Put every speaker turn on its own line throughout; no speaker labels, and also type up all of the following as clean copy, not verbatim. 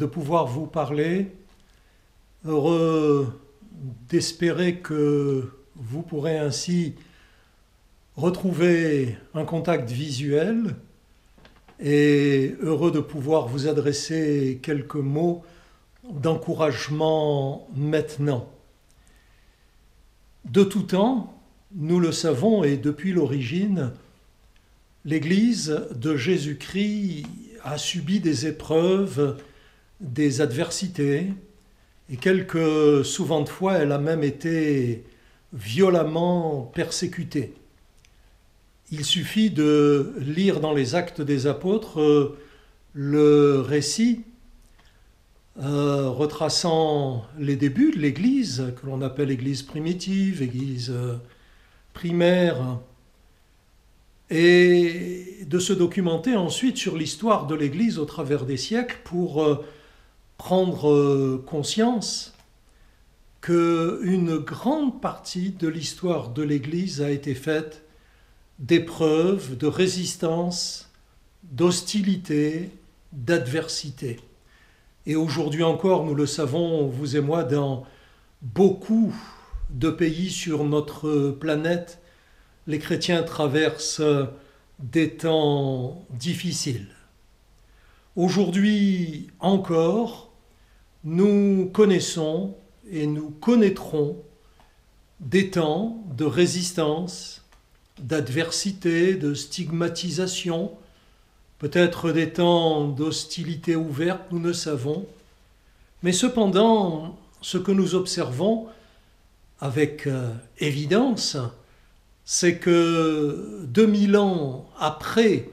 de pouvoir vous parler, heureux d'espérer que vous pourrez ainsi retrouver un contact visuel et heureux de pouvoir vous adresser quelques mots d'encouragement maintenant. De tout temps, nous le savons et depuis l'origine, l'Église de Jésus-Christ a subi des épreuves, des adversités, et souvent de fois, elle a même été violemment persécutée. Il suffit de lire dans les Actes des Apôtres le récit retraçant les débuts de l'Église, que l'on appelle Église primitive, Église primaire, et de se documenter ensuite sur l'histoire de l'Église au travers des siècles pour prendre conscience qu'une grande partie de l'histoire de l'Église a été faite d'épreuves, de résistance, d'hostilité, d'adversité. Et aujourd'hui encore, nous le savons, vous et moi, dans beaucoup de pays sur notre planète, les chrétiens traversent des temps difficiles. Aujourd'hui encore, nous connaissons et nous connaîtrons des temps de résistance, d'adversité, de stigmatisation, peut-être des temps d'hostilité ouverte, nous ne savons. Mais cependant, ce que nous observons avec évidence, c'est que 2000 ans après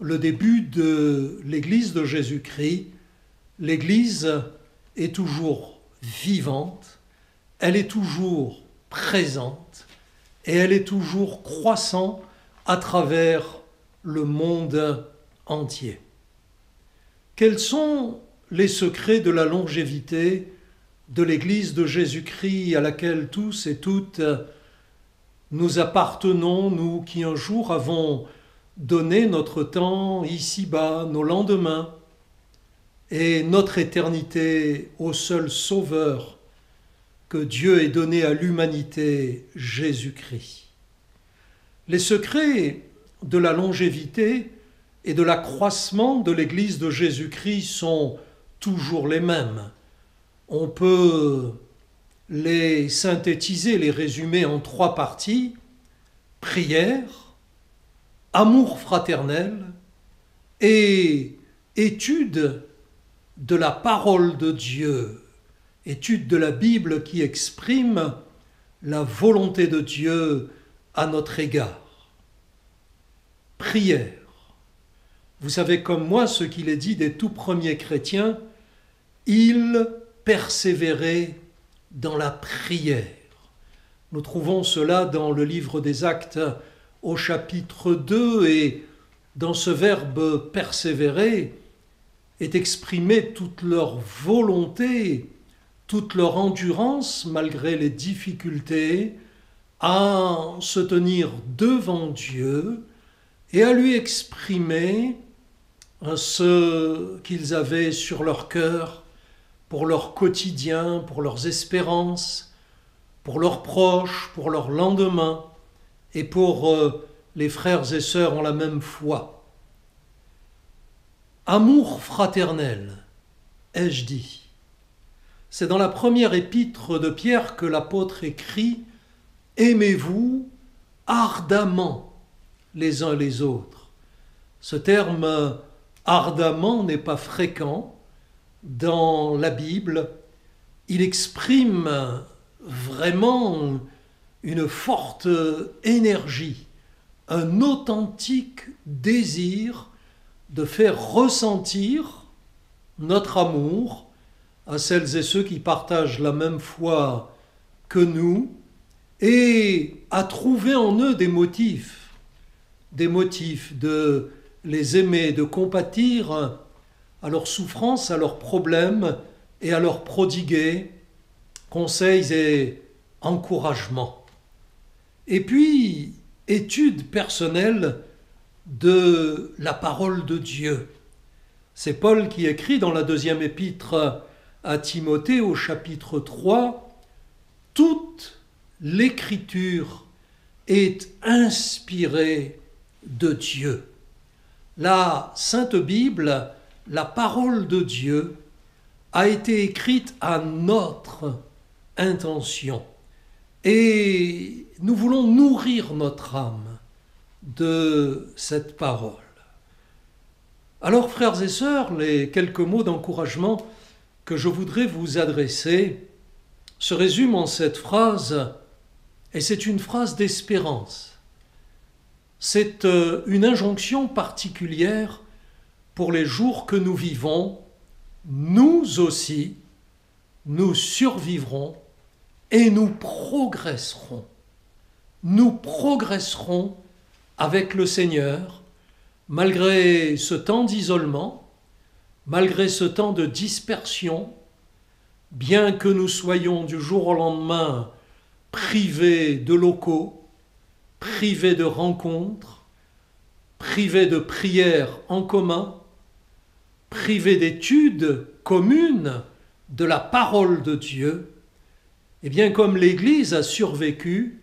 le début de l'Église de Jésus-Christ, l'Église est toujours vivante, elle est toujours présente et elle est toujours croissante à travers le monde entier. Quels sont les secrets de la longévité de l'Église de Jésus-Christ à laquelle tous et toutes nous appartenons, nous qui un jour avons donné notre temps ici-bas, nos lendemains et notre éternité au seul Sauveur que Dieu ait donné à l'humanité, Jésus-Christ. Les secrets de la longévité et de l'accroissement de l'Église de Jésus-Christ sont toujours les mêmes. On peut les synthétiser, les résumer en 3 parties: prière, amour fraternel et étude de la parole de Dieu, étude de la Bible qui exprime la volonté de Dieu à notre égard. Prière. Vous savez comme moi ce qu'il est dit des tout premiers chrétiens, ils persévéraient dans la prière. Nous trouvons cela dans le livre des Actes au chapitre 2 et dans ce verbe persévérer est exprimée toute leur volonté, toute leur endurance malgré les difficultés à se tenir devant Dieu et à lui exprimer ce qu'ils avaient sur leur cœur pour leur quotidien, pour leurs espérances, pour leurs proches, pour leur lendemain et pour les frères et sœurs en la même foi. Amour fraternel, ai-je dit. C'est dans la première épître de Pierre que l'apôtre écrit « Aimez-vous ardemment les uns les autres ». Ce terme « ardemment » n'est pas fréquent dans la Bible. Il exprime vraiment une forte énergie, un authentique désir de faire ressentir notre amour à celles et ceux qui partagent la même foi que nous et à trouver en eux des motifs de les aimer, de compatir à leurs souffrances, à leurs problèmes et à leur prodiguer conseils et encouragements. Et puis, étude personnelle de la parole de Dieu. C'est Paul qui écrit dans la deuxième épître à Timothée au chapitre 3, « Toute l'écriture est inspirée de Dieu ». La Sainte Bible, la parole de Dieu, a été écrite à notre intention. Et nous voulons nourrir notre âme de cette parole. Alors, frères et sœurs, les quelques mots d'encouragement que je voudrais vous adresser se résument en cette phrase, et c'est une phrase d'espérance. C'est une injonction particulière pour les jours que nous vivons. Nous aussi, nous survivrons et nous progresserons. Nous progresserons avec le Seigneur, malgré ce temps d'isolement, malgré ce temps de dispersion, bien que nous soyons du jour au lendemain privés de locaux, privés de rencontres, privés de prières en commun, privés d'études communes de la parole de Dieu, et bien comme l'Église a survécu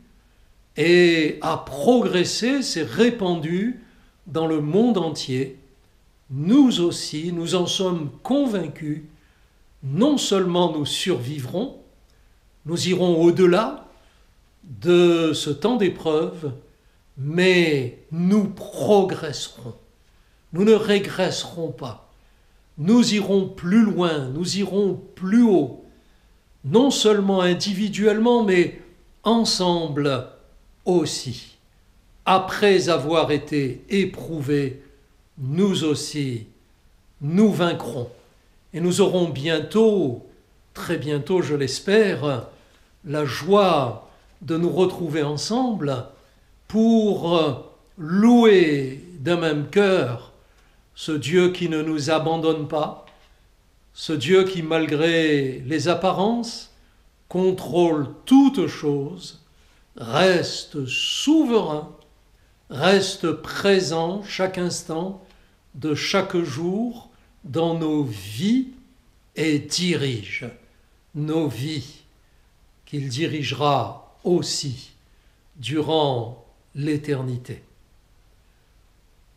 et a progressé, s'est répandue dans le monde entier, nous aussi, nous en sommes convaincus, non seulement nous survivrons, nous irons au-delà de ce temps d'épreuve, mais nous progresserons. Nous ne régresserons pas. Nous irons plus loin, nous irons plus haut, non seulement individuellement, mais ensemble aussi. Après avoir été éprouvés, nous aussi, nous vaincrons. Et nous aurons bientôt, très bientôt je l'espère, la joie de nous retrouver ensemble pour louer d'un même cœur ce Dieu qui ne nous abandonne pas, ce Dieu qui, malgré les apparences, contrôle toutes choses, reste souverain, reste présent chaque instant de chaque jour dans nos vies et dirige nos vies, qu'il dirigera aussi durant l'éternité.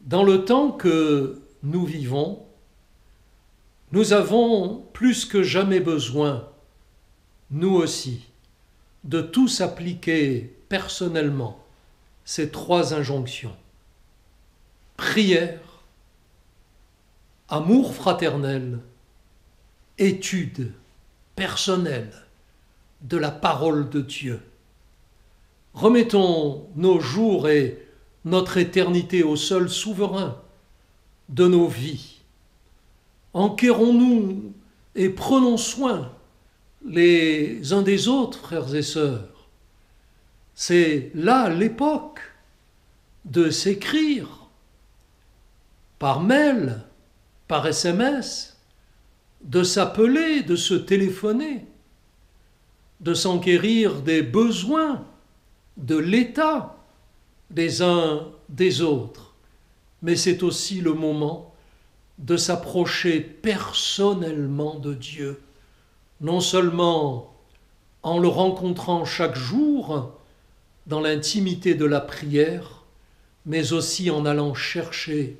Dans le temps que nous vivons, nous avons plus que jamais besoin, nous aussi, de tous appliquer personnellement ces trois injonctions. Prière, amour fraternel, étude personnelle de la parole de Dieu. Remettons nos jours et notre éternité au seul souverain de nos vies. Enquérons-nous et prenons soin les uns des autres, frères et sœurs. C'est là l'époque de s'écrire par mail, par SMS, de s'appeler, de se téléphoner, de s'enquérir des besoins de l'État des uns des autres. Mais c'est aussi le moment de s'approcher personnellement de Dieu, non seulement en le rencontrant chaque jour dans l'intimité de la prière, mais aussi en allant chercher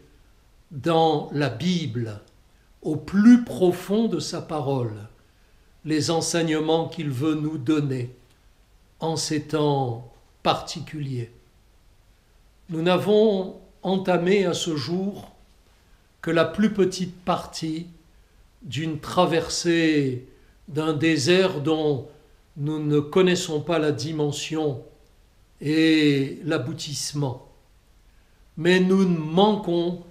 dans la Bible, au plus profond de sa parole, les enseignements qu'il veut nous donner en ces temps particuliers. Nous n'avons entamé à ce jour que la plus petite partie d'une traversée d'un désert dont nous ne connaissons pas la dimension et l'aboutissement. Mais nous ne manquons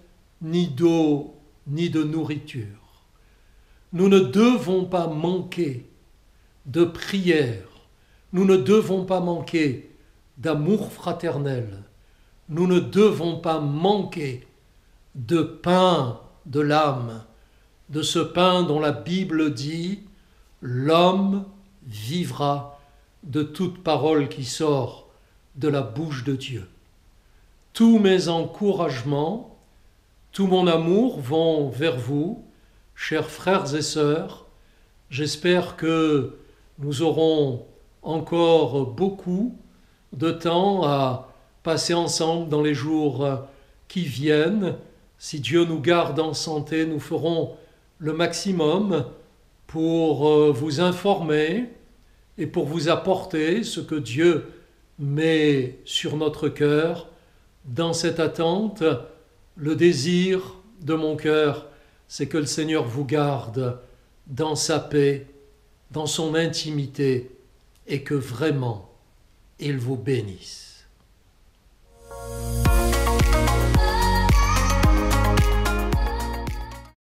ni d'eau ni de nourriture. Nous ne devons pas manquer de prière. Nous ne devons pas manquer d'amour fraternel. Nous ne devons pas manquer de pain de l'âme, de ce pain dont la Bible dit « L'homme vivra de toute parole qui sort de la bouche de Dieu ». Tous mes encouragements Tout mon amour va vers vous, chers frères et sœurs. J'espère que nous aurons encore beaucoup de temps à passer ensemble dans les jours qui viennent. Si Dieu nous garde en santé, nous ferons le maximum pour vous informer et pour vous apporter ce que Dieu met sur notre cœur. Dans cette attente, le désir de mon cœur, c'est que le Seigneur vous garde dans sa paix, dans son intimité, et que vraiment il vous bénisse.